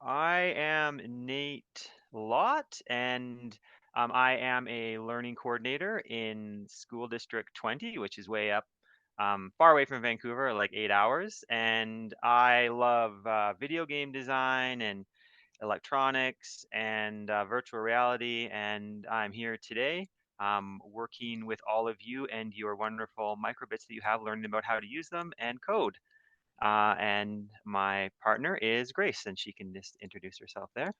I am Nate Lott, and I am a learning coordinator in School District 20, which is way up, far away from Vancouver, like 8 hours. And I love video game design and electronics and virtual reality. And I'm here today working with all of you and your wonderful microbits that you have, learning about how to use them and code. And my partner is Grace, and she can just introduce herself there.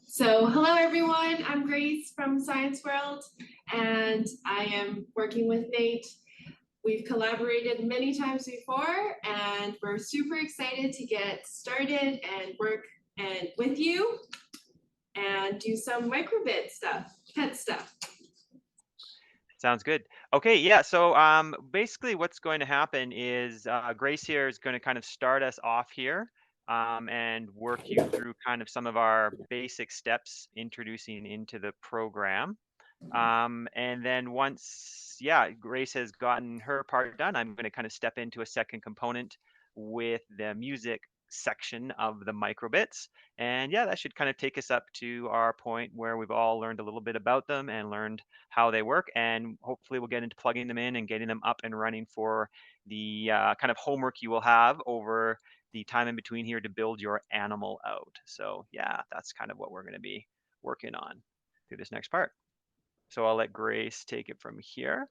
So hello everyone, I'm Grace from Science World and I am working with Nate. We've collaborated many times before and we're super excited to get started and work with you and do some microbit stuff, pet stuff. Sounds good. Okay, yeah. So basically, what's going to happen is Grace here is going to kind of start us off here and work you through kind of some of our basic steps introducing into the program. And then once, yeah, Grace has gotten her part done, I'm going to kind of step into a second component with the music section of the microbits. And yeah, that should kind of take us up to our point where we've all learned a little bit about them and learned how they work. And hopefully we'll get into plugging them in and getting them up and running for the kind of homework you will have over the time in between here to build your animal out. So yeah, that's kind of what we're going to be working on through this next part. So I'll let Grace take it from here.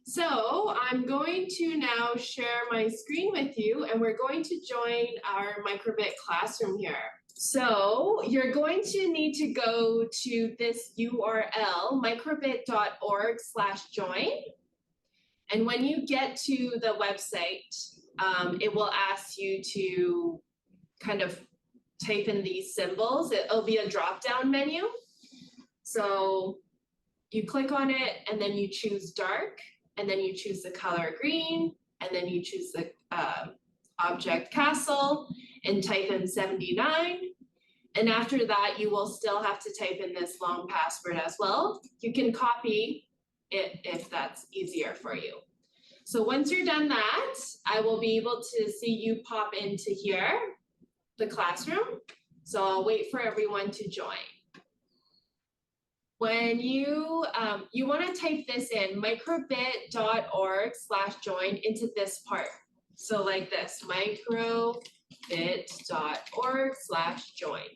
So I'm going to now share my screen with you and we're going to join our microbit classroom here. So you're going to need to go to this URL, microbit.org/join. And when you get to the website, it will ask you to kind of type in these symbols. It'll be a drop-down menu. So you click on it and then you choose dark, and then you choose the color green, and then you choose the object castle and type in 79. And after that, you will still have to type in this long password as well. You can copy it if that's easier for you. So once you're done that, I will be able to see you pop into here, the classroom. So I'll wait for everyone to join. When you want to type this in, microbit.org/join into this part. So like this, microbit.org/join.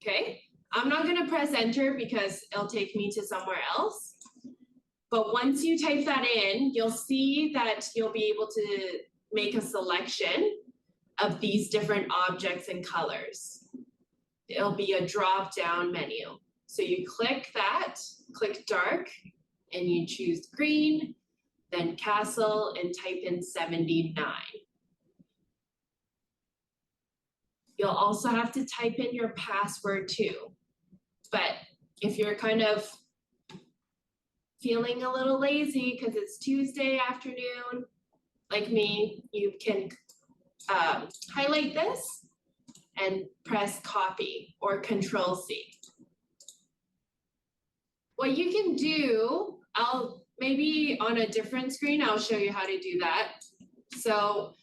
Okay, I'm not going to press enter because it'll take me to somewhere else. But once you type that in, you'll see that you'll be able to make a selection of these different objects and colors. It'll be a drop-down menu. So you click that, click dark, and you choose green, then castle, and type in 79. You'll also have to type in your password too. But if you're kind of feeling a little lazy because it's Tuesday afternoon, like me, you can highlight this and press copy or Control-C. What you can do, maybe on a different screen, I'll show you how to do that. So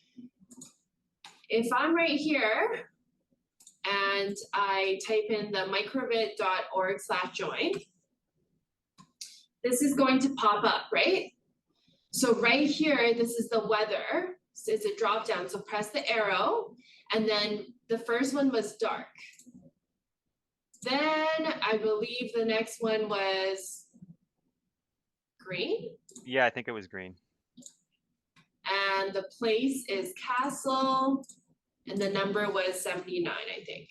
if I'm right here and I type in the microbit.org/join, this is going to pop up, right? So right here, this is the weather. So it's a drop down, so press the arrow, and then the first one was dark. Then I believe the next one was green. Yeah, I think it was green. And the place is castle, and the number was 79, I think.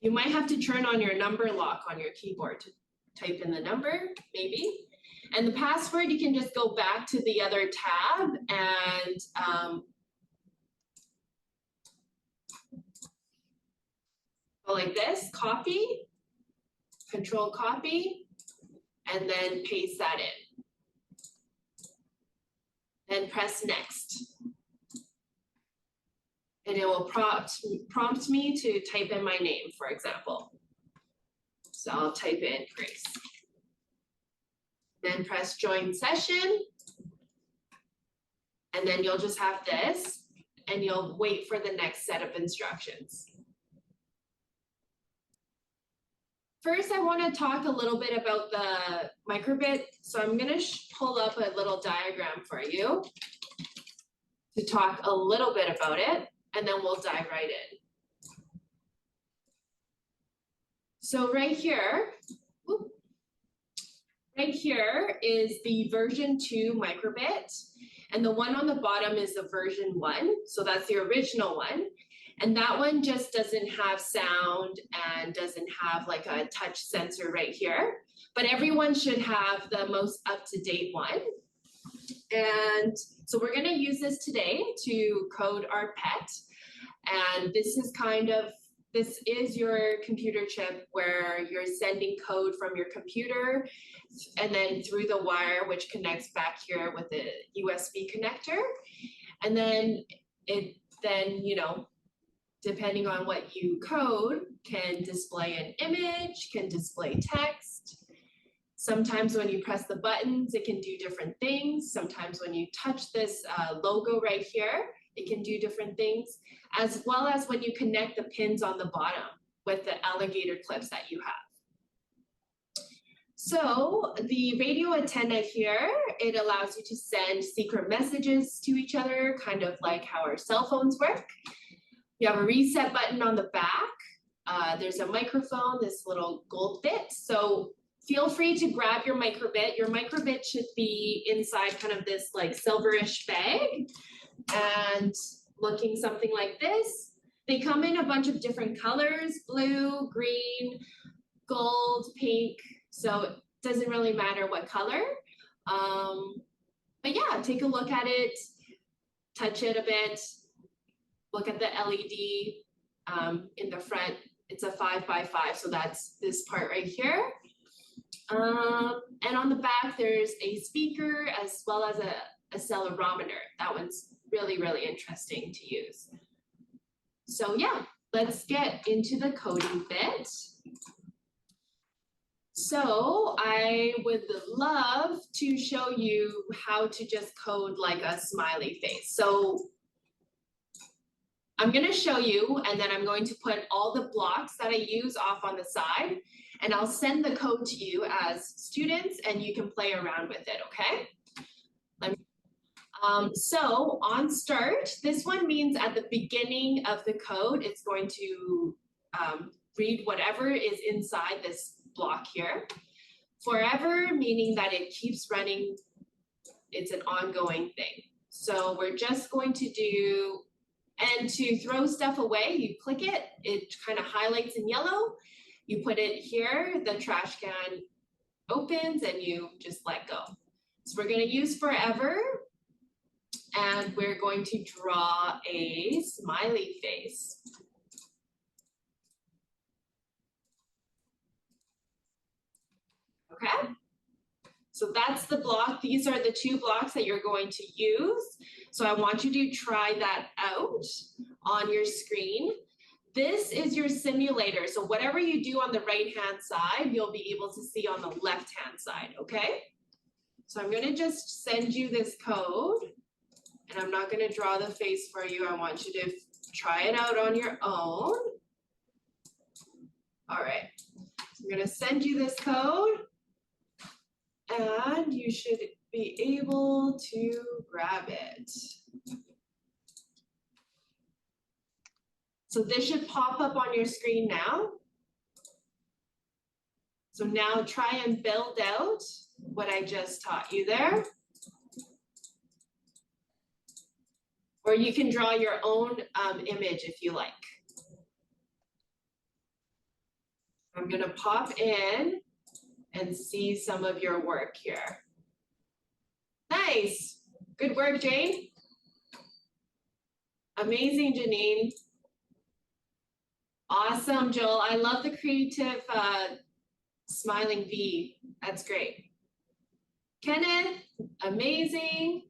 You might have to turn on your number lock on your keyboard to type in the number, maybe. And the password, you can just go back to the other tab and go like this, copy, Control copy, and then paste that in. Then press next. And it will prompt me to type in my name, for example. So I'll type in Grace. Then press join session. And then you'll just have this. and you'll wait for the next set of instructions. First, I want to talk a little bit about the microbit. So I'm going to pull up a little diagram for you to talk a little bit about it, and then we'll dive right in. So right here is the version 2 microbit, and the one on the bottom is the version 1. So that's the original one. And that one just doesn't have sound and doesn't have like a touch sensor right here, but everyone should have the most up-to-date one. And so we're gonna use this today to code our pet. And this is your computer chip where you're sending code from your computer and then through the wire, which connects back here with the USB connector. And then you know, depending on what you code, can display an image, can display text. Sometimes when you press the buttons, it can do different things. Sometimes when you touch this logo right here, it can do different things, as well as when you connect the pins on the bottom with the alligator clips that you have. So the radio antenna here, it allows you to send secret messages to each other, kind of like how our cell phones work. You have a reset button on the back. There's a microphone, this little gold bit. So feel free to grab your microbit. Your microbit should be inside kind of this like silverish bag and looking something like this. They come in a bunch of different colors, blue, green, gold, pink. So it doesn't really matter what color. But yeah, take a look at it, touch it a bit. Look at the LED in the front. It's a 5x5, so that's this part right here. And on the back, there's a speaker as well as a accelerometer. That one's really, really interesting to use. So yeah, let's get into the coding bit. So I would love to show you how to just code like a smiley face. So I'm going to show you, and then I'm going to put all the blocks that I use off on the side, and I'll send the code to you as students, and you can play around with it, okay? So on start, this one means at the beginning of the code, it's going to read whatever is inside this block here. Forever, meaning that it keeps running, it's an ongoing thing. So we're just going to do, and to throw stuff away, you click it, it kind of highlights in yellow. You put it here, the trash can opens and you just let go. So we're going to use forever, and we're going to draw a smiley face. Okay? So that's the block. These are the 2 blocks that you're going to use. So I want you to try that out on your screen. This is your simulator. So whatever you do on the right-hand side, you'll be able to see on the left-hand side, okay? So I'm gonna just send you this code, and I'm not gonna draw the face for you. I want you to try it out on your own. All right, I'm gonna send you this code. And you should be able to grab it. So this should pop up on your screen now. So now try and build out what I just taught you there. Or you can draw your own image if you like. I'm gonna pop in and see some of your work here. Nice, good work, Jane. Amazing, Janine. Awesome, Joel. I love the creative smiling V. That's great. Kenneth, amazing.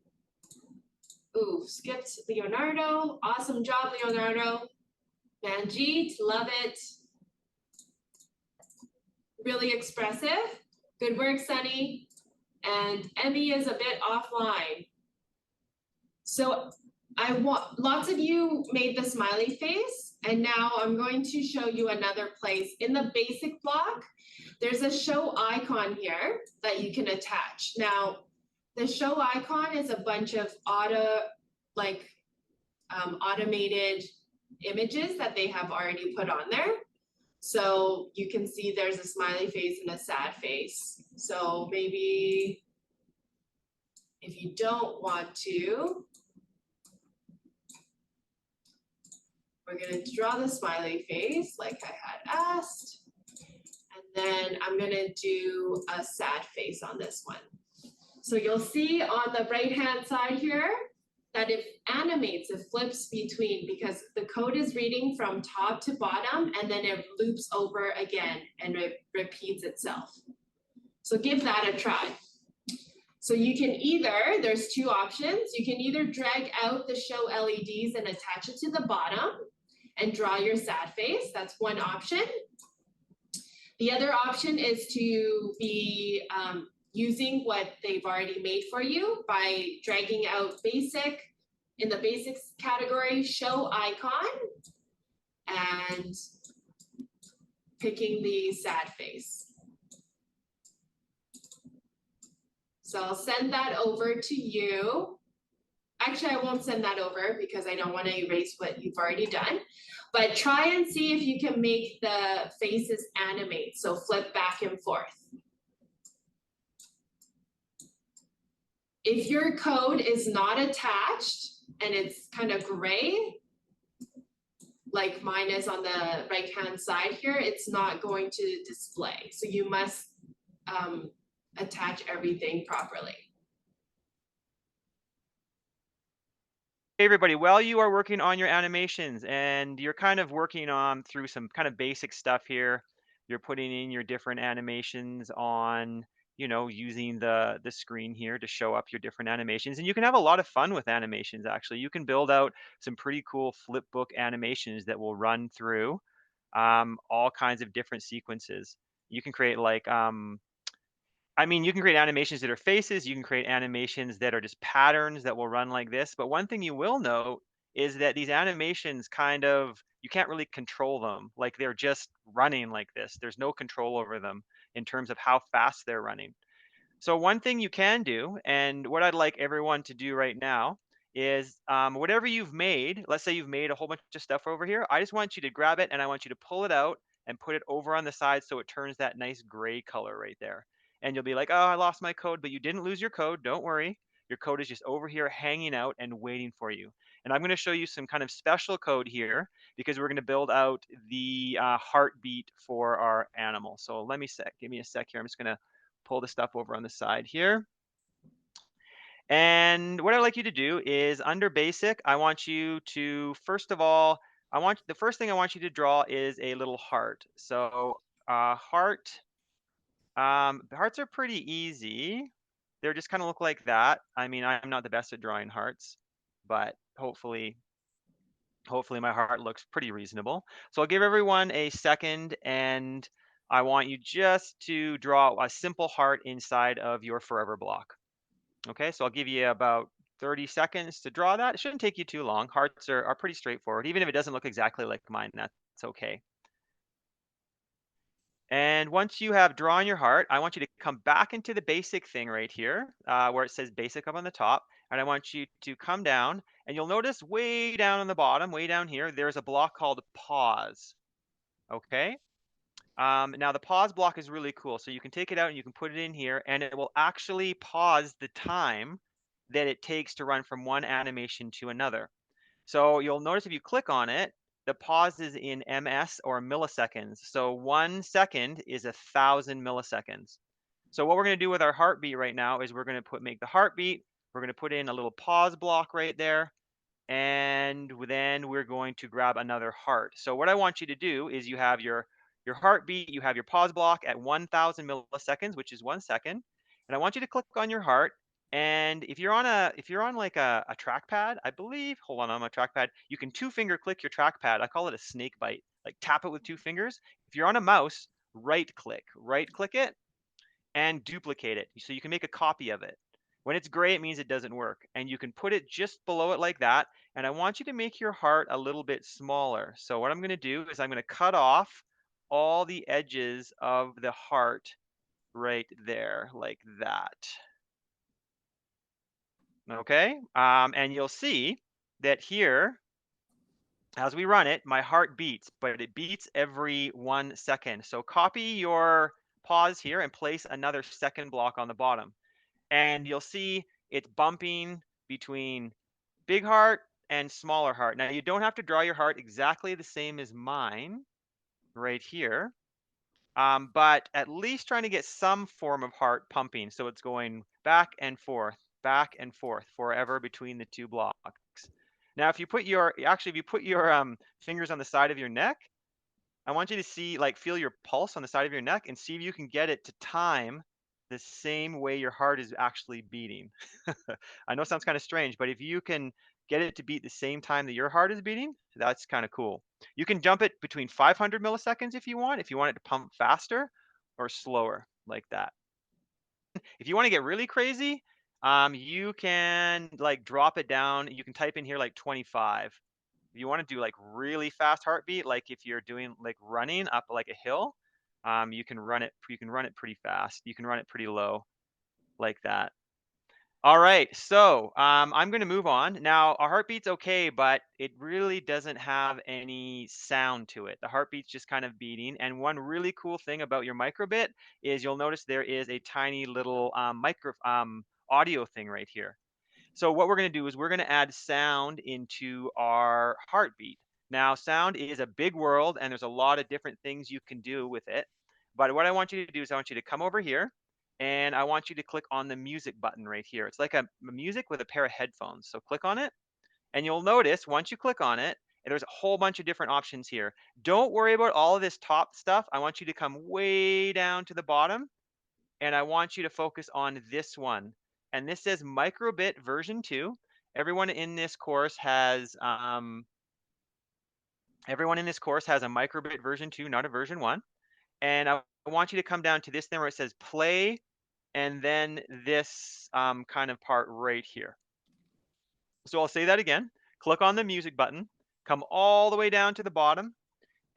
Ooh, skipped Leonardo. Awesome job, Leonardo. Manjeet, love it. Really expressive. Good work, Sunny. And Emmy is a bit offline. So lots of you made the smiley face, and now I'm going to show you another place. In the basic block, there's a show icon here that you can attach. Now, the show icon is a bunch of automated images that they have already put on there. So you can see there's a smiley face and a sad face. So maybe if you don't want to, we're gonna draw the smiley face like I had asked. And then I'm gonna do a sad face on this one. So you'll see on the right-hand side here that it animates, it flips between, because the code is reading from top to bottom and then it loops over again and it repeats itself. So give that a try. So you can either, there's two options, you can either drag out the show LEDs and attach it to the bottom and draw your sad face, that's one option. The other option is to be using what they've already made for you by dragging out basic, in the basics category, show icon, and picking the sad face. So I'll send that over to you. Actually, I won't send that over because I don't want to erase what you've already done. But try and see if you can make the faces animate, so flip back and forth. If your code is not attached and it's kind of gray, like mine is on the right-hand side here, it's not going to display. So you must attach everything properly. Hey everybody, while you are working on your animations and you're kind of working on through some kind of basic stuff here, you're putting in your different animations on, you know, using the screen here to show up your different animations. And you can have a lot of fun with animations, actually. You can build out some pretty cool flipbook animations that will run through all kinds of different sequences. You can create like I mean, you can create animations that are faces, you can create animations that are just patterns that will run like this. But one thing you will note is that these animations kind of, you can't really control them. Like they're just running like this. There's no control over them in terms of how fast they're running. So one thing you can do, and what I'd like everyone to do right now is whatever you've made, let's say you've made a whole bunch of stuff over here. I just want you to grab it and I want you to pull it out and put it over on the side so it turns that nice gray color right there. And you'll be like, oh, I lost my code, but you didn't lose your code. Don't worry. Your code is just over here hanging out and waiting for you. And I'm going to show you some kind of special code here because we're going to build out the heartbeat for our animal. So give me a sec here. I'm just going to pull the stuff over on the side here. And what I'd like you to do is under basic, I want you to, first of all, the first thing I want you to draw is a little heart. So hearts are pretty easy. They're just kind of look like that. I mean, I'm not the best at drawing hearts, but hopefully my heart looks pretty reasonable. So I'll give everyone a second and I want you just to draw a simple heart inside of your forever block. Okay, so I'll give you about 30 seconds to draw that. It shouldn't take you too long. Hearts are pretty straightforward. Even if it doesn't look exactly like mine, that's okay. And once you have drawn your heart, I want you to come back into the basic thing right here, where it says basic up on the top. And I want you to come down and you'll notice way down on the bottom, way down here, there's a block called pause. Okay. Now the pause block is really cool. So you can take it out and you can put it in here and it will actually pause the time that it takes to run from one animation to another. So you'll notice if you click on it, the pause is in ms or milliseconds. So 1 second is 1,000 milliseconds. So what we're going to do with our heartbeat right now is we're going to make the heartbeat. We're going to put in a little pause block right there. And then we're going to grab another heart. So what I want you to do is you have your heartbeat, you have your pause block at 1,000 milliseconds, which is 1 second. And I want you to click on your heart. And if you're on like a trackpad, I believe, hold on my trackpad, you can 2-finger click your trackpad. I call it a snake bite, like tap it with 2 fingers. If you're on a mouse, right click it and duplicate it. So you can make a copy of it. When it's gray, it means it doesn't work. And you can put it just below it like that. And I want you to make your heart a little bit smaller. So what I'm going to do is I'm going to cut off all the edges of the heart right there, like that. Okay. And you'll see that here, as we run it, my heart beats, but it beats every 1 second. So copy your pause here and place another second block on the bottom. And you'll see it's bumping between big heart and smaller heart. Now, you don't have to draw your heart exactly the same as mine right here, but at least trying to get some form of heart pumping. So it's going back and forth forever between the two blocks. Now, if you put your, actually, if you put your fingers on the side of your neck, I want you to see, like, feel your pulse on the side of your neck and see if you can get it to time the same way your heart is actually beating. I know it sounds kind of strange, but if you can get it to beat the same time that your heart is beating, that's kind of cool. You can jump it between 500 milliseconds if you want it to pump faster or slower like that. If you want to get really crazy, you can like drop it down. You can type in here like 25. If you want to do like really fast heartbeat, like if you're doing like running up like a hill, you can run it pretty fast. You can run it pretty low like that. All right, so I'm going to move on. Now, our heartbeat's okay, but it really doesn't have any sound to it. The heartbeat's just kind of beating. And one really cool thing about your microbit is you'll notice there is a tiny little audio thing right here. So what we're going to do is we're going to add sound into our heartbeat. Now, sound is a big world, and there's a lot of different things you can do with it. But what I want you to do is I want you to come over here, and I want you to click on the music button right here. It's like a music with a pair of headphones. So click on it, and you'll notice once you click on it, there's a whole bunch of different options here. Don't worry about all of this top stuff. I want you to come way down to the bottom, and I want you to focus on this one. And this says Microbit version 2. Everyone in this course has a Microbit version 2, not a version 1. And I want you to come down to this thing where it says play, and then this kind of part right here. So I'll say that again. Click on the music button, come all the way down to the bottom,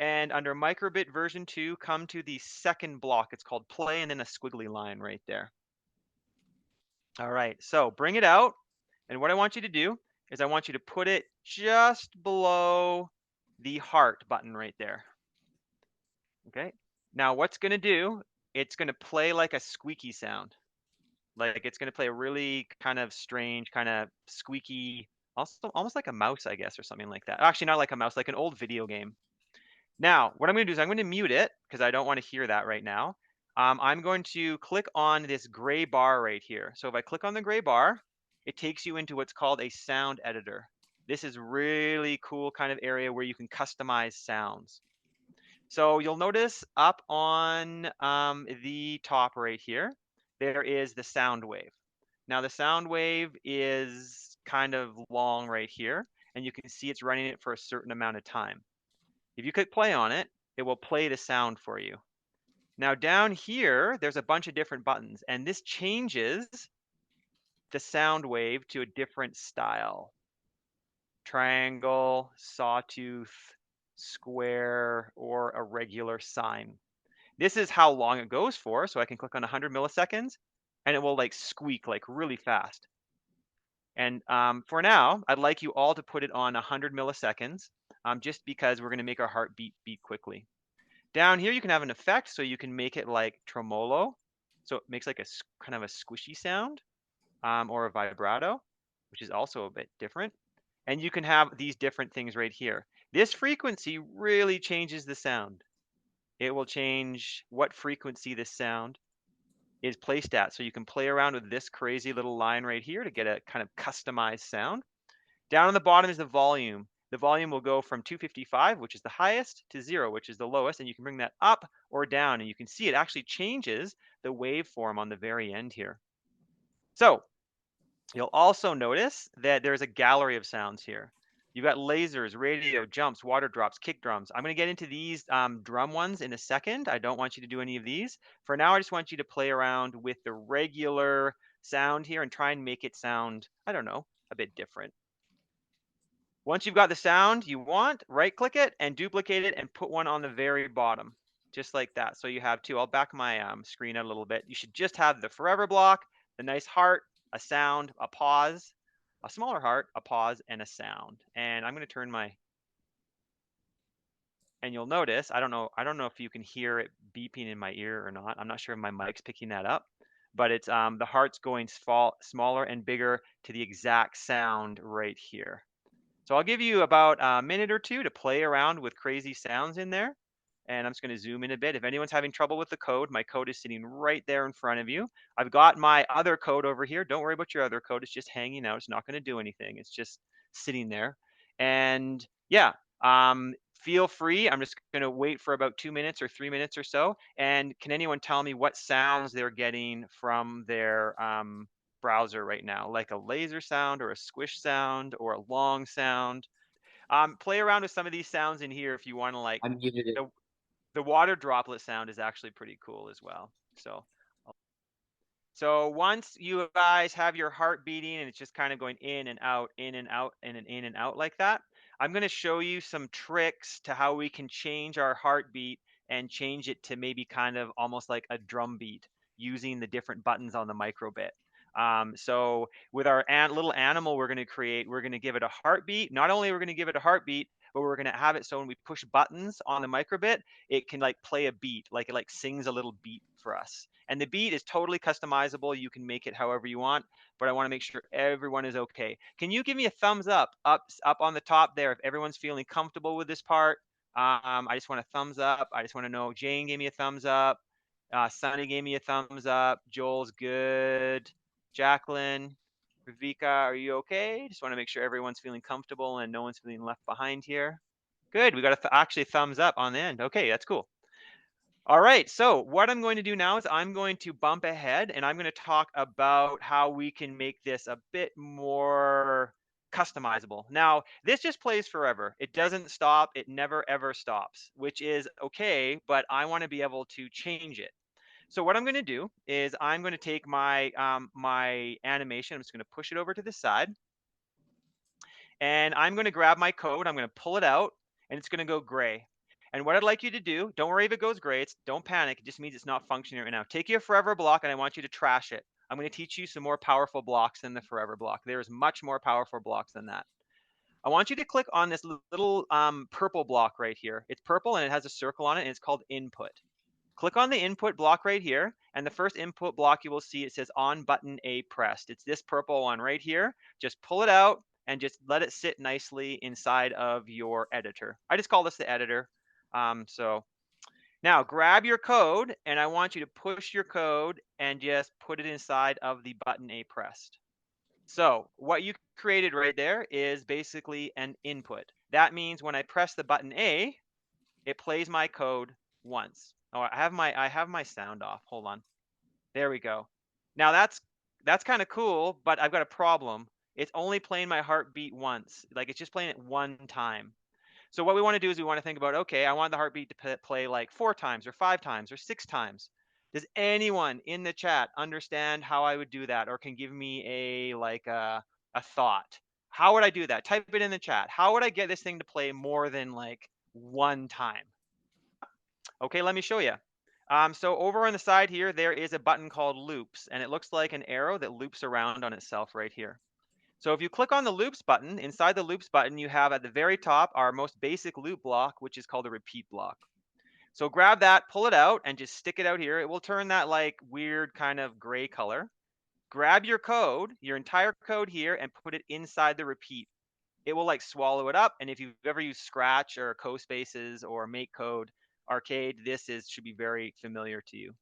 and under Microbit version 2, come to the second block. It's called play, and then a squiggly line right there. All right, so bring it out. And what I want you to do is I want you to put it just below the heart button right there. Okay. Now what's going to do, it's going to play like a squeaky sound. Like it's going to play a really kind of strange, kind of squeaky, also almost like a mouse, I guess, or something like that. Actually, not like a mouse, like an old video game. Now, what I'm going to do is I'm going to mute it because I don't want to hear that right now. I'm going to click on this gray bar right here. So if I click on the gray bar, it takes you into what's called a sound editor. This is really cool kind of area where you can customize sounds. So you'll notice up on the top right here, there is the sound wave. Now the sound wave is kind of long right here, and you can see it's running it for a certain amount of time. If you click play on it, it will play the sound for you. Now down here, there's a bunch of different buttons, and this changes the sound wave to a different style. Triangle, sawtooth, square, or a regular sine. This is how long it goes for, so I can click on 100 milliseconds, and it will like squeak like really fast. And for now, I'd like you all to put it on 100 milliseconds, just because we're going to make our heart beat quickly. Down here, you can have an effect, so you can make it like tremolo. So it makes like a kind of a squishy sound, or a vibrato, which is also a bit different. And you can have these different things right here. This frequency really changes the sound. It will change what frequency this sound is placed at. So you can play around with this crazy little line right here to get a kind of customized sound. Down on the bottom is the volume. The volume will go from 255, which is the highest, to 0, which is the lowest, and you can bring that up or down, and you can see it actually changes the waveform on the very end here. So you'll also notice that there's a gallery of sounds here. You've got lasers, radio, jumps, water drops, kick drums. I'm going to get into these drum ones in a second. I don't want you to do any of these. For now, I just want you to play around with the regular sound here and try and make it sound, I don't know, a bit different. Once you've got the sound you want, right click it and duplicate it and put one on the very bottom, just like that. So you have two. I'll back my screen out a little bit. You should just have the forever block, the nice heart, a sound, a pause, a smaller heart, a pause, and a sound. And I'm going to turn my, and you'll notice, I don't know if you can hear it beeping in my ear or not. I'm not sure if my mic's picking that up, but it's the heart's going smaller and bigger to the exact sound right here. So I'll give you about a minute or two to play around with crazy sounds in there. And I'm just going to zoom in a bit. If anyone's having trouble with the code, my code is sitting right there in front of you. I've got my other code over here. Don't worry about your other code. It's just hanging out. It's not going to do anything. It's just sitting there. And yeah, feel free. I'm just going to wait for about 2 minutes or 3 minutes or so. And can anyone tell me what sounds they're getting from their browser right now, like a laser sound or a squish sound or a long sound? Play around with some of these sounds in here if you want to, like I muted it. the water droplet sound is actually pretty cool as well. So once you guys have your heart beating and it's just kind of going in and out, in and out, and in and out like that, I'm going to show you some tricks to how we can change our heartbeat and change it to maybe kind of almost like a drum beat using the different buttons on the microbit. So with our little animal we're going to create, we're going to give it a heartbeat. Not only are we going to give it a heartbeat, but we're going to have it so when we push buttons on the microbit, it can like play a beat, like it like sings a little beat for us. And the beat is totally customizable. You can make it however you want, but I want to make sure everyone is okay. Can you give me a thumbs up on the top there if everyone's feeling comfortable with this part? I just want a thumbs up. I just want to know. Jane gave me a thumbs up. Sunny gave me a thumbs up. Joel's good. Jacqueline, Ravika, are you okay? Just want to make sure everyone's feeling comfortable and no one's feeling left behind here. Good. We got actually thumbs up on the end. Okay, that's cool. All right, so what I'm going to do now is I'm going to bump ahead and I'm going to talk about how we can make this a bit more customizable. Now, this just plays forever. It doesn't stop. It never ever stops, which is okay, but I want to be able to change it. So what I'm going to do is I'm going to take my my animation. I'm just going to push it over to the side, and I'm going to grab my code. I'm going to pull it out, and it's going to go gray. And what I'd like you to do, don't worry if it goes gray. Don't panic. It just means it's not functioning right now. Take your forever block, and I want you to trash it. I'm going to teach you some more powerful blocks than the forever block. There is much more powerful blocks than that. I want you to click on this little purple block right here. It's purple and it has a circle on it, and it's called input. Click on the input block right here, and the first input block you will see, it says on button A pressed. It's this purple one right here. Just pull it out and just let it sit nicely inside of your editor. I just call this the editor. So now grab your code, and I want you to push your code and just put it inside of the button A pressed. So what you created right there is basically an input. That means when I press the button A, it plays my code once. Oh, I have my sound off. Hold on. There we go. Now that's kind of cool, but I've got a problem. It's only playing my heartbeat once. Like it's just playing it one time. So what we want to do is we want to think about, okay, I want the heartbeat to play like 4 times or 5 times or 6 times. Does anyone in the chat understand how I would do that, or can give me a thought? How would I do that? Type it in the chat. How would I get this thing to play more than like 1 time? Okay, let me show you. So over on the side here, there is a button called loops, and it looks like an arrow that loops around on itself right here. So if you click on the loops button, inside the loops button, you have at the very top our most basic loop block, which is called a repeat block. So grab that, pull it out, and just stick it out here. It will turn that like weird kind of gray color. Grab your code, your entire code here, and put it inside the repeat. It will like swallow it up. And if you've ever used Scratch or CoSpaces or MakeCode Arcade, should be very familiar to you.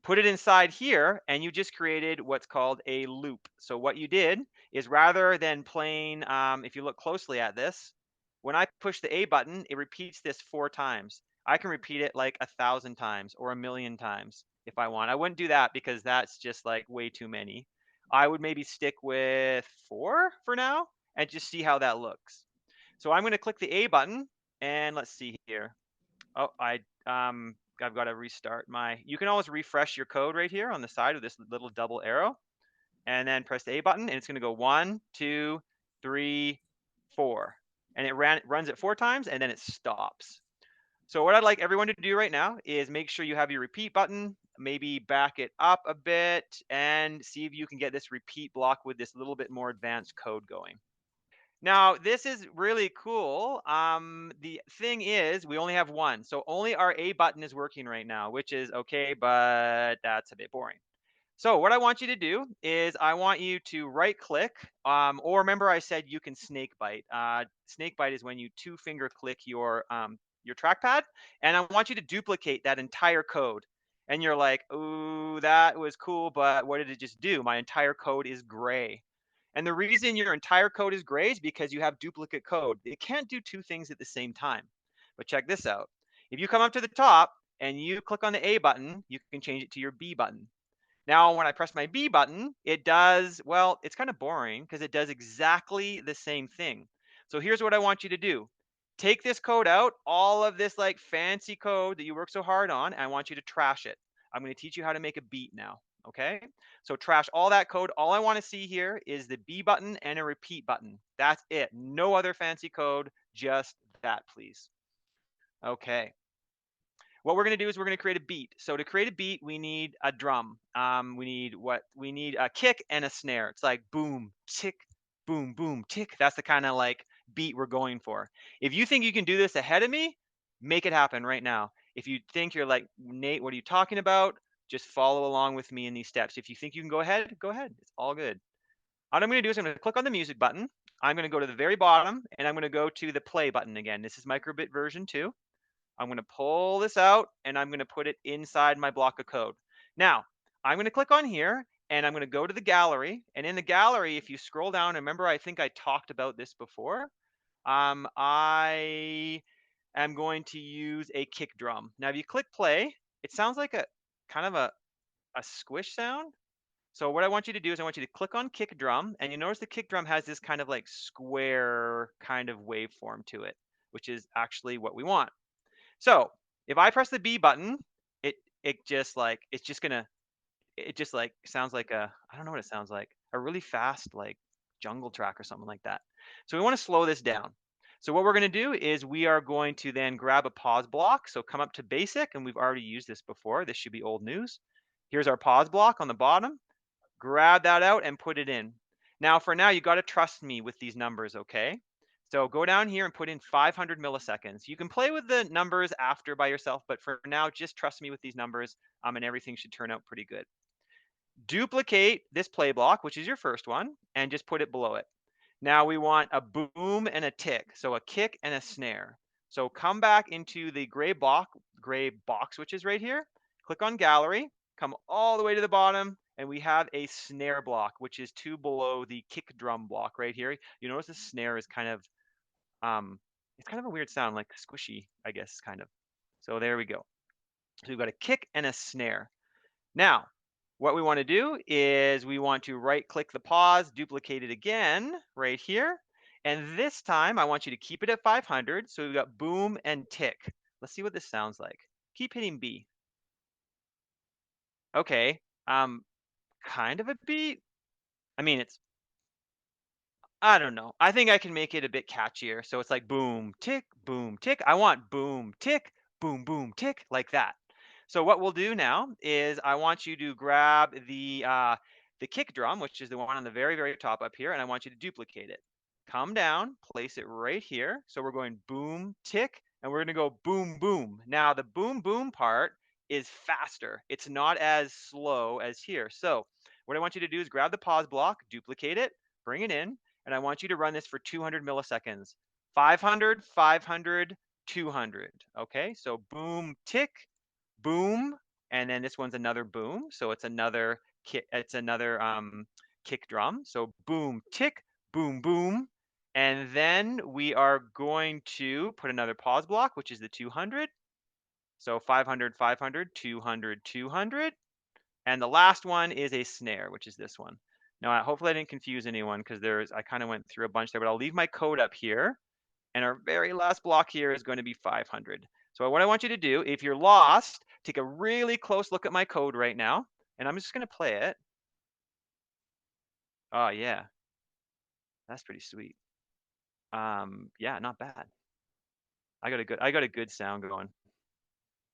Put it inside here, and you just created what's called a loop. So what you did is rather than playing, if you look closely at this, when I push the A button, it repeats this 4 times. I can repeat it like 1,000 times or 1,000,000 times if I want. I wouldn't do that because that's just like way too many. I would maybe stick with 4 for now and just see how that looks. So I'm going to click the A button, and let's see here. Oh, I've got to restart my. You can always refresh your code right here on the side of this little double arrow. and then press the A button, and it's going to go 1, 2, 3, 4. And it runs it 4 times, and then it stops. So what I'd like everyone to do right now is make sure you have your repeat button, maybe back it up a bit, and see if you can get this repeat block with this little bit more advanced code going. Now, this is really cool. The thing is, we only have one, so only our A button is working right now, which is okay, but that's a bit boring. So what I want you to do is I want you to right click, or remember I said you can snake bite. Snake bite is when you 2-finger click your trackpad, and I want you to duplicate that entire code. And you're like, ooh, that was cool, but what did it just do? My entire code is gray. And the reason your entire code is gray is because you have duplicate code. It can't do two things at the same time. But check this out. If you come up to the top and you click on the A button, you can change it to your B button. Now, when I press my B button, it does, well, it's kind of boring because it does exactly the same thing. So here's what I want you to do. Take this code out, all of this like fancy code that you work so hard on, and I want you to trash it. I'm going to teach you how to make a beat now. Okay. So trash all that code. All I want to see here is the B button and a repeat button. That's it. No other fancy code, just that, please. Okay. What we're going to do is we're going to create a beat. So to create a beat, we need a drum. We need a kick and a snare. It's like boom, tick, boom, boom, tick. That's the kind of like beat we're going for. If you think you can do this ahead of me, make it happen right now. If you think you're like, Nate, what are you talking about? Just follow along with me in these steps. If you think you can go ahead, go ahead. It's all good. What I'm going to do is I'm going to click on the music button. I'm going to go to the very bottom and I'm going to go to the play button again. This is Microbit version 2. I'm going to pull this out and I'm going to put it inside my block of code. Now, I'm going to click on here and I'm going to go to the gallery. And in the gallery, if you scroll down, remember, I think I talked about this before. I am going to use a kick drum. Now, if you click play, it sounds like a kind of a squish sound. So what I want you to do is I want you to click on kick drum, and you notice the kick drum has this kind of like square kind of waveform to it, which is actually what we want. So if I press the B button, it just like it just like sounds like I don't know what it sounds like, a really fast like jungle track or something like that. So we want to slow this down. So what we're going to do is we are going to then grab a pause block. So come up to basic, and we've already used this before. This should be old news. Here's our pause block on the bottom. Grab that out and put it in. Now for now, you got to trust me with these numbers, okay? So go down here and put in 500 milliseconds. You can play with the numbers after by yourself, but for now, just trust me with these numbers, and everything should turn out pretty good. Duplicate this play block, which is your first one, and just put it below it. Now we want a boom and a tick, so a kick and a snare. So come back into the gray box, which is right here. Click on gallery, come all the way to the bottom, and we have a snare block, which is 2 below the kick drum block right here. You notice the snare is kind of it's kind of a weird sound, like squishy, I guess, kind of. So there we go. So we've got a kick and a snare. Now, what we want to do is we want to right click the pause, duplicate it again right here. And this time I want you to keep it at 500. So we've got boom and tick. Let's see what this sounds like. Keep hitting B. Okay. Kind of a beat. I mean, I don't know. I think I can make it a bit catchier. So it's like boom, tick, boom, tick. I want boom, tick, boom, tick, like that. So what we'll do now is I want you to grab the kick drum, which is the one on the very, very top up here, and I want you to duplicate it. Come down, place it right here. So we're going boom, tick, and we're gonna go boom, boom. Now the boom, boom part is faster. It's not as slow as here. So what I want you to do is grab the pause block, duplicate it, bring it in, and I want you to run this for 200 milliseconds. 500, 500, 200. Okay, so boom, tick, boom, and then this one's another boom. So it's another kick. It's another kick drum. So boom, tick, boom, boom, and then we are going to put another pause block, which is the 200. So 500, 500, 200, 200. And the last one is a snare, which is this one. Now, hopefully I didn't confuse anyone because I kind of went through a bunch there, but I'll leave my code up here. And our very last block here is going to be 500. So what I want you to do, if you're lost, take a really close look at my code right now. And I'm just going to play it. Oh yeah, that's pretty sweet. Yeah, not bad. I got a good sound going.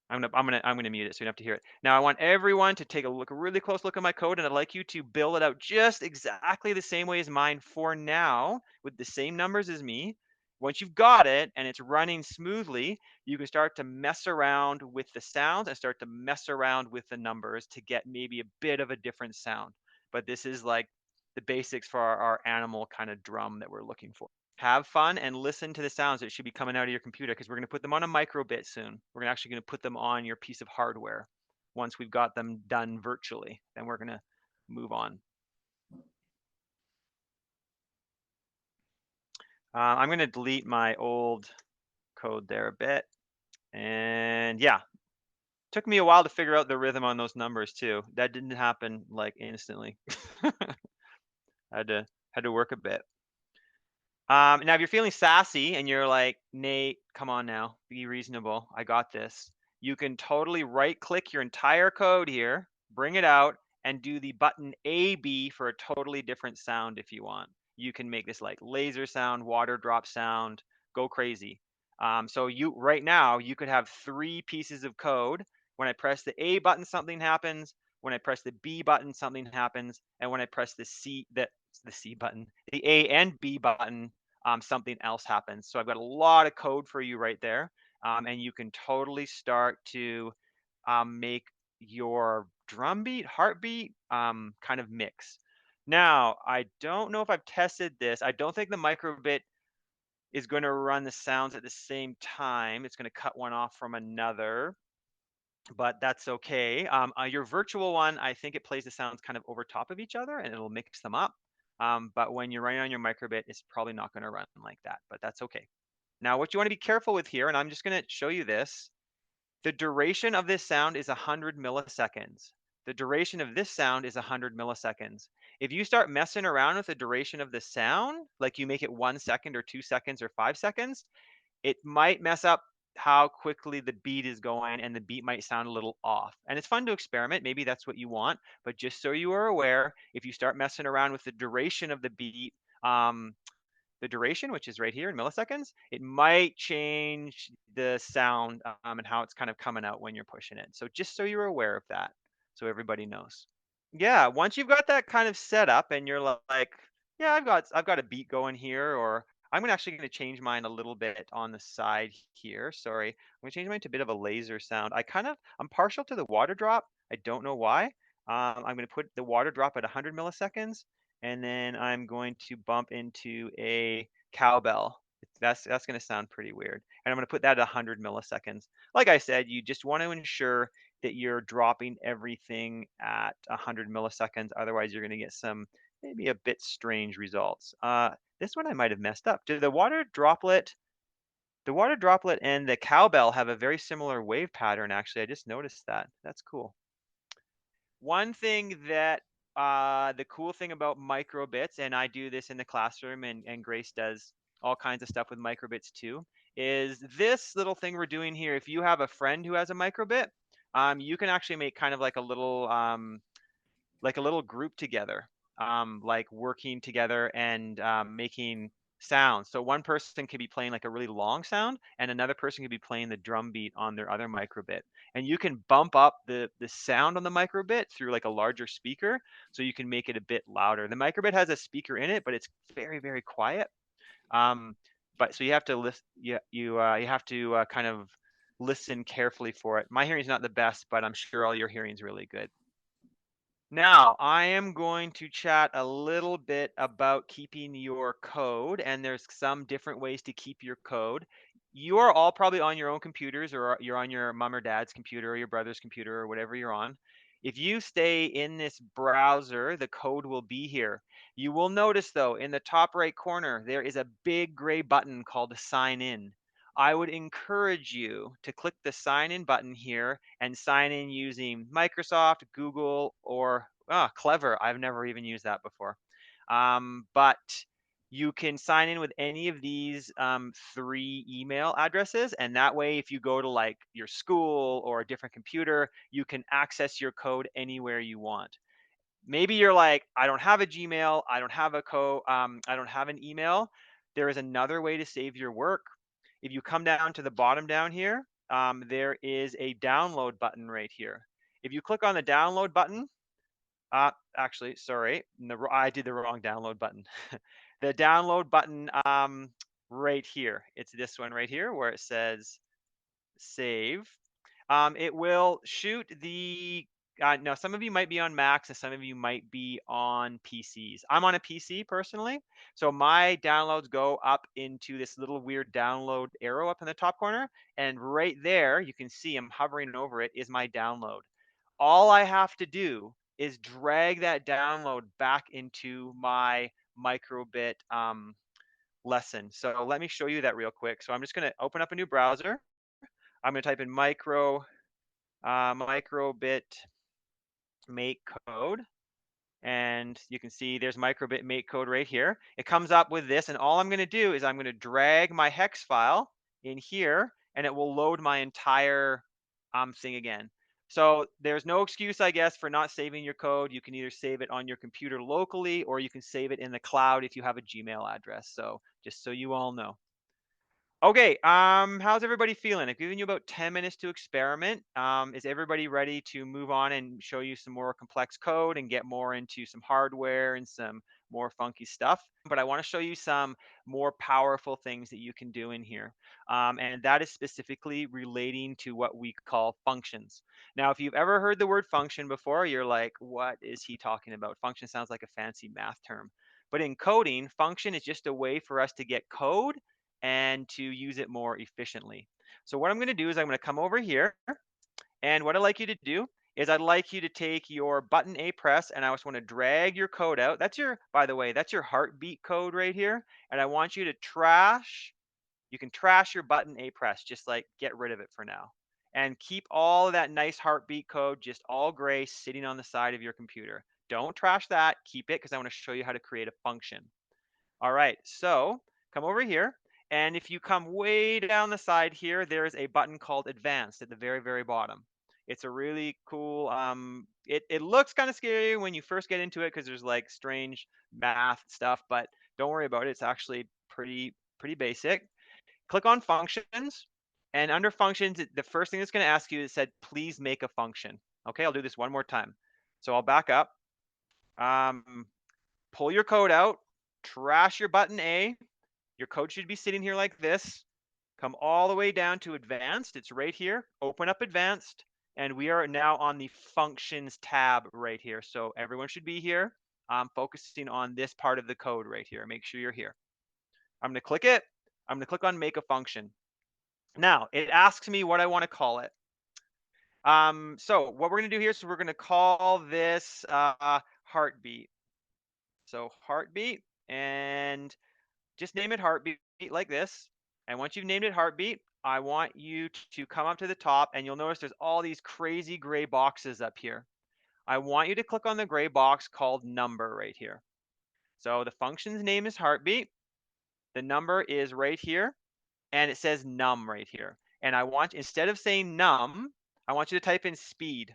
I'm gonna mute it so you don't have to hear it. Now I want everyone to take a really close look at my code, and I'd like you to build it out just exactly the same way as mine for now, with the same numbers as me. Once you've got it and it's running smoothly, you can start to mess around with the sounds and start to mess around with the numbers to get maybe a bit of a different sound. But this is like the basics for our animal kind of drum that we're looking for. Have fun and listen to the sounds that should be coming out of your computer because we're going to put them on a microbit soon. We're actually going to put them on your piece of hardware once we've got them done virtually. Then we're going to move on. I'm going to delete my old code there a bit. And yeah, took me a while to figure out the rhythm on those numbers too. That didn't happen like instantly. had to work a bit. Now, if you're feeling sassy and you're like, Nate, come on now, be reasonable. I got this. You can totally right click your entire code here, bring it out, and do the button AB for a totally different sound if you want. You can make this like laser sound, water drop sound, go crazy. So you right now, you could have 3 pieces of code. When I press the A button, something happens. When I press the B button, something happens. And when I press the C button, the A and B button, something else happens. So I've got a lot of code for you right there. And you can totally start to make your drum beat, heartbeat kind of mix. Now, I don't know if I've tested this. I don't think the microbit is going to run the sounds at the same time. It's going to cut one off from another, but that's okay. Your virtual one, I think it plays the sounds kind of over top of each other and it'll mix them up. But when you're running on your microbit, it's probably not going to run like that, but that's okay. Now, what you want to be careful with here, and I'm just going to show you this, the duration of this sound is 100 milliseconds. The duration of this sound is 100 milliseconds. If you start messing around with the duration of the sound, like you make it 1 second or 2 seconds or 5 seconds, it might mess up how quickly the beat is going and the beat might sound a little off. And it's fun to experiment. Maybe that's what you want. But just so you are aware, if you start messing around with the duration of the beat, the duration, which is right here in milliseconds, it might change the sound and how it's kind of coming out when you're pushing it. So just so you're aware of that, so everybody knows. Yeah, once you've got that kind of set up and you're like, yeah, I've got a beat going here, or actually gonna change mine a little bit on the side here. Sorry, I'm gonna change mine to a bit of a laser sound. I'm partial to the water drop. I don't know why. I'm gonna put the water drop at 100 milliseconds, and then I'm going to bump into a cowbell. That's gonna sound pretty weird. And I'm gonna put that at 100 milliseconds. Like I said, you just want to ensure that you're dropping everything at 100 milliseconds. Otherwise, you're going to get some maybe a bit strange results. This one I might have messed up. The water droplet and the cowbell have a very similar wave pattern, actually. I just noticed that. That's cool. One thing that the cool thing about microbits, and I do this in the classroom, and Grace does all kinds of stuff with microbits too, is this little thing we're doing here. If you have a friend who has a microbit, you can actually make kind of like a little group together, like working together and making sounds. So one person could be playing like a really long sound, and another person could be playing the drum beat on their other microbit. And you can bump up the sound on the microbit through like a larger speaker, so you can make it a bit louder. The microbit has a speaker in it, but it's very, very quiet. But so you have to listen. You have to kind of listen carefully for it. My hearing's not the best, but I'm sure all your hearing's really good. Now, I am going to chat a little bit about keeping your code, and there's some different ways to keep your code. You are all probably on your own computers, or you're on your mom or dad's computer, or your brother's computer, or whatever you're on. If you stay in this browser, the code will be here. You will notice, though, in the top right corner, there is a big gray button called Sign In. I would encourage you to click the sign in button here and sign in using Microsoft, Google, or Clever. I've never even used that before. But you can sign in with any of these 3 email addresses. And that way, if you go to like your school or a different computer, you can access your code anywhere you want. Maybe you're like, I don't have a Gmail, I don't have I don't have an email. There is another way to save your work. If you come down to the bottom down here, there is a download button right here. If you click on the download button, actually, sorry, I did the wrong download button. The download button right here. It's this one right here where it says save. It will shoot the now some of you might be on Macs and some of you might be on PCs. I'm on a PC personally, so my downloads go up into this little weird download arrow up in the top corner, and right there you can see I'm hovering over it is my download. All I have to do is drag that download back into my microbit lesson. So let me show you that real quick. So I'm just going to open up a new browser. I'm going to type in microbit make code, and you can see there's microbit make code right here. It comes up with this, and all I'm going to do is I'm going to drag my hex file in here, and it will load my entire thing again. So there's no excuse, I guess, for not saving your code. You can either save it on your computer locally, or you can save it in the cloud if you have a Gmail address. So just so you all know. Okay, how's everybody feeling? I've given you about 10 minutes to experiment. Is everybody ready to move on and show you some more complex code and get more into some hardware and some more funky stuff? But I want to show you some more powerful things that you can do in here. And that is specifically relating to what we call functions. Now, if you've ever heard the word function before, you're like, what is he talking about? Function sounds like a fancy math term. But in coding, function is just a way for us to get code and to use it more efficiently. So what I'm going to do is I'm going to come over here, and what I'd like you to do is I'd like you to take your button A press, and I just want to drag your code out. That's your, by the way, that's your heartbeat code right here. And I want you to trash, you can trash your button A press, just like get rid of it for now. And keep all of that nice heartbeat code just all gray sitting on the side of your computer. Don't trash that, keep it, because I want to show you how to create a function. All right, so come over here. And if you come way down the side here, there's a button called Advanced at the very, very bottom. It's a really cool, it looks kind of scary when you first get into it because there's like strange math stuff, but don't worry about it. It's actually pretty basic. Click on Functions, and under Functions, the first thing it's going to ask you is said, please make a function. Okay, I'll do this one more time. So I'll back up. Pull your code out, trash your button A. Your code should be sitting here like this. Come all the way down to Advanced. It's right here. Open up Advanced. And we are now on the Functions tab right here. So everyone should be here. Focusing on this part of the code right here. Make sure you're here. I'm going to click it. I'm going to click on Make a Function. Now, it asks me what I want to call it. So what we're going to do here is we're going to call this Heartbeat. So Heartbeat, and just name it Heartbeat like this. And once you've named it Heartbeat, I want you to come up to the top, and you'll notice there's all these crazy gray boxes up here. I want you to click on the gray box called number right here. So the function's name is Heartbeat. The number is right here, and it says num right here. And I want, instead of saying num, I want you to type in speed.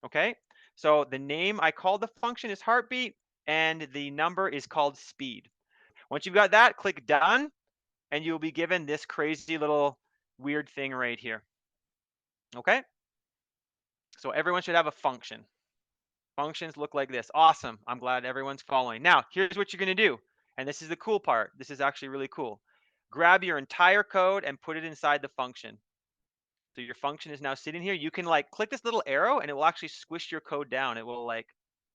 Okay? So the name I called the function is Heartbeat, and the number is called speed. Once you've got that, click done, and you'll be given this crazy little weird thing right here. Okay? So everyone should have a function. Functions look like this. Awesome. I'm glad everyone's following. Now, here's what you're going to do. And this is the cool part. This is actually really cool. Grab your entire code and put it inside the function. So your function is now sitting here. You can like click this little arrow and it will actually squish your code down. It will like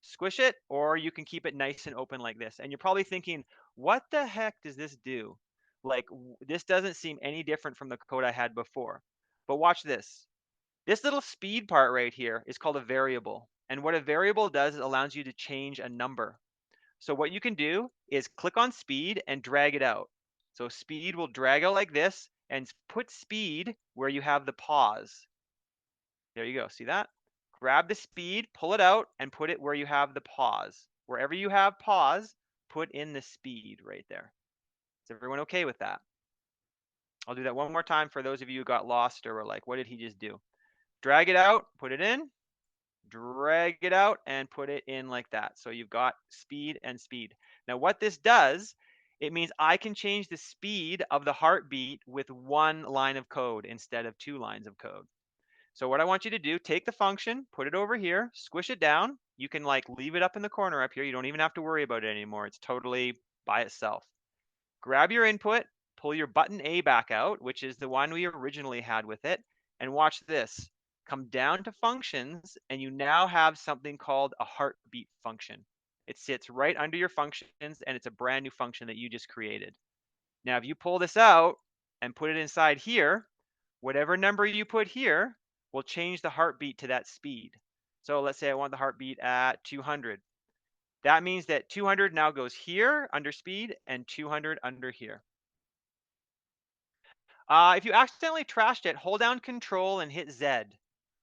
squish it, or you can keep it nice and open like this. And you're probably thinking, what the heck does this do? Like this doesn't seem any different from the code I had before. But watch this. This little speed part right here is called a variable. And what a variable does is it allows you to change a number. So what you can do is click on speed and drag it out. So speed will drag out like this, and put speed where you have the pause. There you go. See that? Grab the speed, pull it out, and put it where you have the pause. Wherever you have pause, put in the speed right there. Is everyone okay with that? I'll do that one more time for those of you who got lost or were like, what did he just do? Drag it out, put it in, drag it out and put it in like that. So you've got speed and speed. Now what this does, it means I can change the speed of the heartbeat with one line of code instead of two lines of code. So what I want you to do, take the function, put it over here, squish it down. You can like leave it up in the corner up here. You don't even have to worry about it anymore. It's totally by itself. Grab your input, pull your button A back out, which is the one we originally had with it, and watch this. Come down to functions, and you now have something called a heartbeat function. It sits right under your functions, and it's a brand new function that you just created. Now, if you pull this out and put it inside here, whatever number you put here will change the heartbeat to that speed. So let's say I want the heartbeat at 200. That means that 200 now goes here under speed and 200 under here. If you accidentally trashed it, hold down Control and hit Z.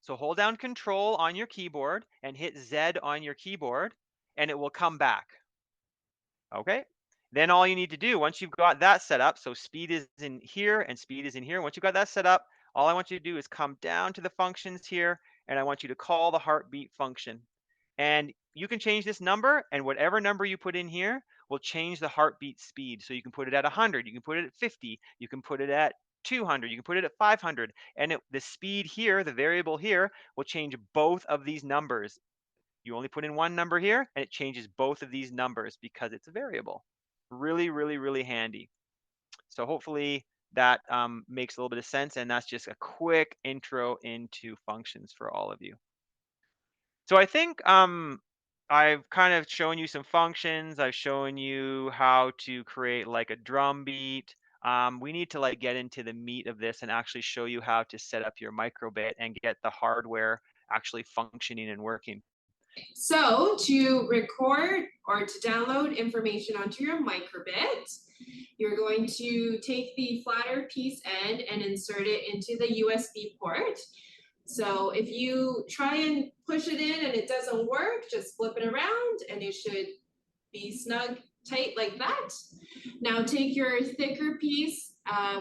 So hold down Control on your keyboard and hit Z on your keyboard, and it will come back. Okay? Then all you need to do, once you've got that set up, so speed is in here and speed is in here. Once you've got that set up, all I want you to do is come down to the functions here, and I want you to call the heartbeat function. And you can change this number, and whatever number you put in here will change the heartbeat speed. So you can put it at 100, you can put it at 50, you can put it at 200, you can put it at 500, and the speed here, the variable here, will change both of these numbers. You only put in one number here, and it changes both of these numbers because it's a variable. Really, really, really handy. So hopefully that makes a little bit of sense, and that's just a quick intro into functions for all of you. So I think I've kind of shown you some functions. I've shown you how to create like a drum beat. We need to like get into the meat of this and actually show you how to set up your microbit and get the hardware actually functioning and working. So to record or to download information onto your microbit, you're going to take the flatter piece end and insert it into the USB port. So if you try and push it in and it doesn't work, just flip it around and it should be snug tight like that. Now take your thicker piece,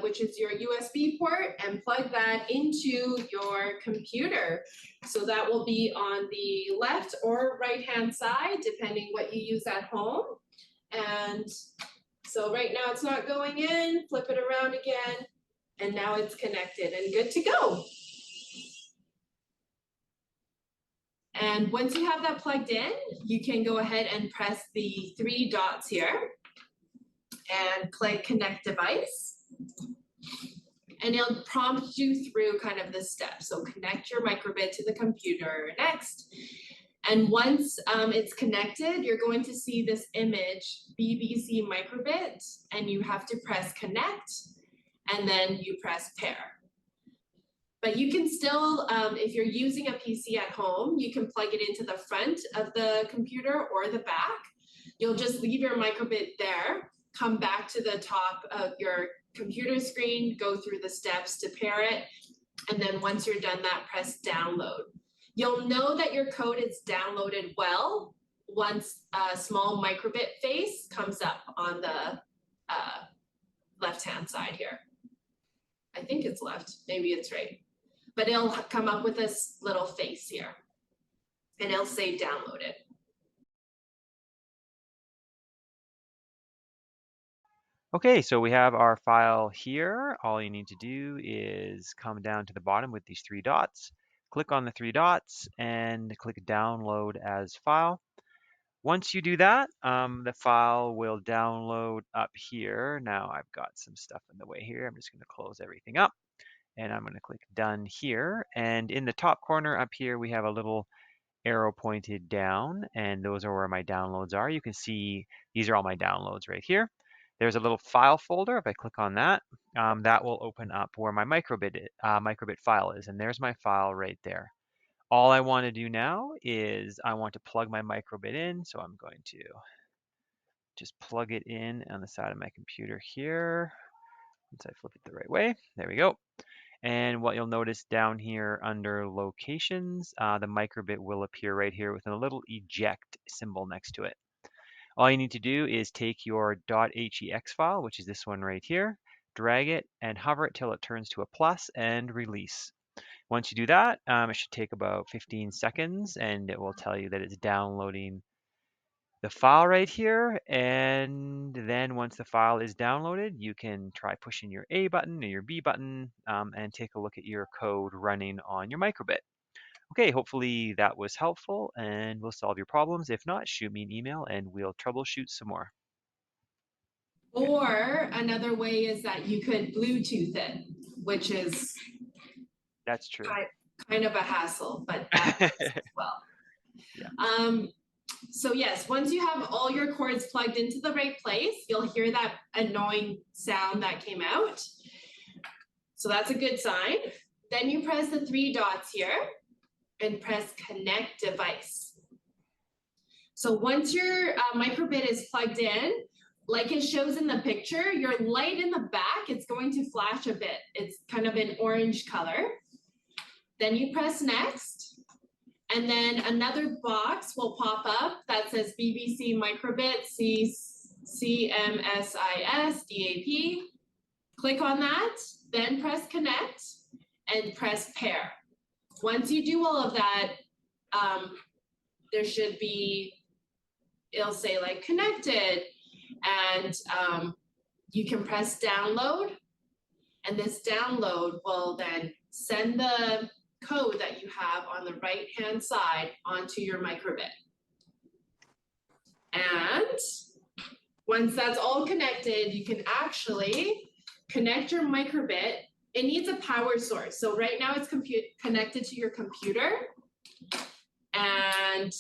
which is your USB port, and plug that into your computer. So that will be on the left or right hand side, depending what you use at home. And so right now it's not going in, flip it around again, and now it's connected and good to go. And once you have that plugged in, you can go ahead and press the three dots here and click Connect Device. And it'll prompt you through kind of the steps. So connect your microbit to the computer next. And once it's connected, you're going to see this image, BBC microbit, and you have to press connect, and then you press pair. But you can still, if you're using a PC at home, you can plug it into the front of the computer or the back. You'll just leave your microbit there, come back to the top of your computer screen, go through the steps to pair it, and then once you're done that, press download. You'll know that your code is downloaded well once a small microbit face comes up on the left-hand side here. I think it's left, maybe it's right. But it'll come up with this little face here, and it'll say downloaded. Okay, so we have our file here. All you need to do is come down to the bottom with these three dots, click on the three dots, and click download as file. Once you do that, the file will download up here. Now I've got some stuff in the way here. I'm just going to close everything up, and I'm going to click done here. And in the top corner up here, we have a little arrow pointed down, and those are where my downloads are. You can see these are all my downloads right here. There's a little file folder. If I click on that, that will open up where my microbit file is, and there's my file right there. All I want to do now is I want to plug my microbit in, so I'm going to just plug it in on the side of my computer here. Once I flip it the right way, there we go. And what you'll notice down here under locations, the microbit will appear right here with a little eject symbol next to it. All you need to do is take your .hex file, which is this one right here, drag it and hover it till it turns to a plus and release. Once you do that, it should take about 15 seconds and it will tell you that it's downloading the file right here. And then once the file is downloaded, you can try pushing your A button or your B button and take a look at your code running on your microbit. Okay, hopefully that was helpful and we'll solve your problems. If not, shoot me an email and we'll troubleshoot some more. Or another way is that you could Bluetooth it, which is That's true. kind of a hassle, but that works as well. Yeah. So yes, once you have all your cords plugged into the right place, you'll hear that annoying sound that came out. So that's a good sign. Then you press the 3 dots here and press connect device. So once your microbit is plugged in, like it shows in the picture, your light in the back, it's going to flash a bit. It's kind of an orange color. Then you press next, and then another box will pop up that says BBC Microbit CMSIS DAP. Click on that, then press connect and press pair. Once you do all of that, there should be, it'll say like connected, and you can press download, and this download will then send the code that you have on the right hand side onto your microbit. And once that's all connected, you can actually connect your microbit. It needs a power source. So right now it's connected to your computer. And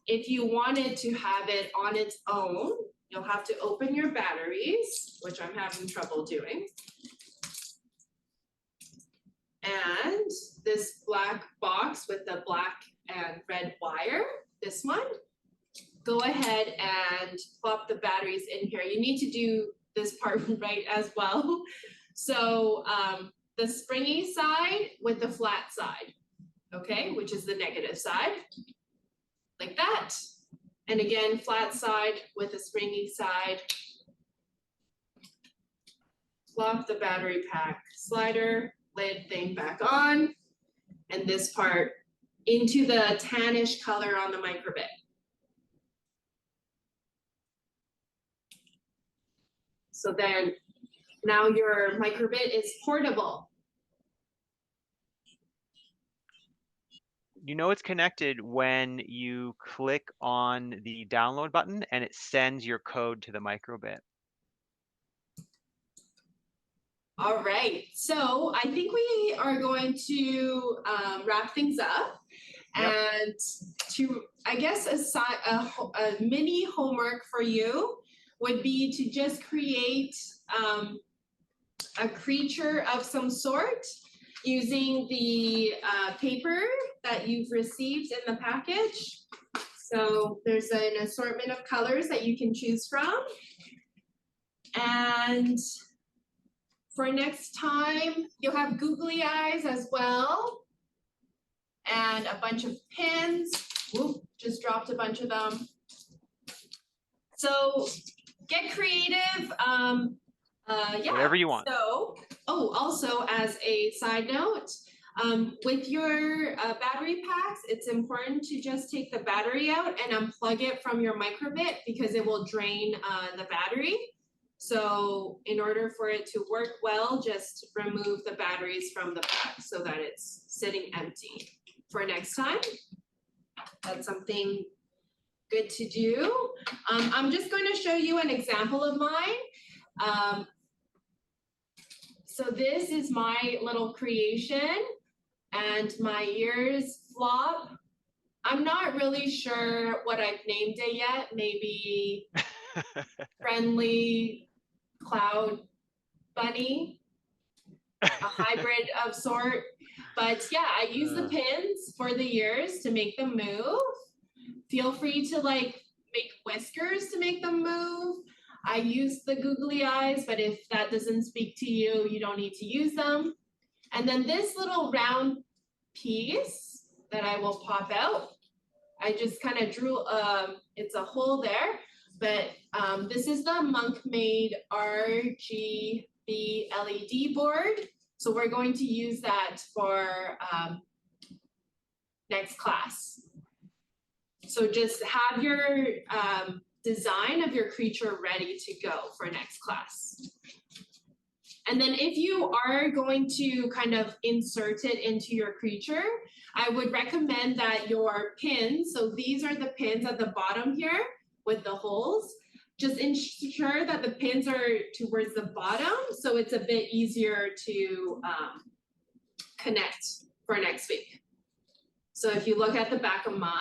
if you wanted to have it on its own, you'll have to open your batteries, which I'm having trouble doing. And this black box with the black and red wire, this one, go ahead and plop the batteries in here. You need to do this part right as well. So the springy side with the flat side, okay, which is the negative side, like that. And again, flat side with a springy side. Plop the battery pack slider lid thing back on, and this part into the tannish color on the microbit. So then now your microbit is portable. You know it's connected when you click on the download button and it sends your code to the microbit. All right, so I think we are going to wrap things up. Yep. And to, I guess, a mini homework for you would be to just create a creature of some sort using the paper that you've received in the package. So there's an assortment of colors that you can choose from. And for next time, you'll have googly eyes as well, and a bunch of pins. Whoop, just dropped a bunch of them. So get creative. Yeah. Whatever you want. So, oh, also as a side note, with your battery packs, it's important to just take the battery out and unplug it from your microbit because it will drain the battery. So in order for it to work well, just remove the batteries from the pack so that it's sitting empty. For next time, that's something good to do. I'm just going to show you an example of mine. So this is my little creation, and my ears flop. I'm not really sure what I've named it yet. Maybe friendly cloud bunny, a hybrid of sort. But yeah, I use the pins for the ears to make them move. Feel free to like make whiskers to make them move. I use the googly eyes, but if that doesn't speak to you, you don't need to use them. And then this little round piece that I will pop out, I just kind of drew, it's a hole there, but this is the Monk Made RGB LED board. So we're going to use that for next class. So just have your design of your creature ready to go for next class. And then if you are going to kind of insert it into your creature, I would recommend that your pins, so these are the pins at the bottom here with the holes, just ensure that the pins are towards the bottom so it's a bit easier to connect for next week. So if you look at the back of mine,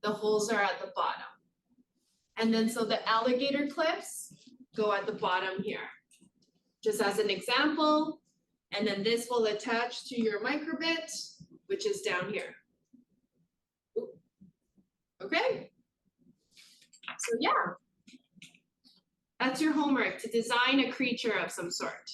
the holes are at the bottom. And then so the alligator clips go at the bottom here, just as an example. And then this will attach to your microbit, which is down here. Okay? So yeah, that's your homework, to design a creature of some sort.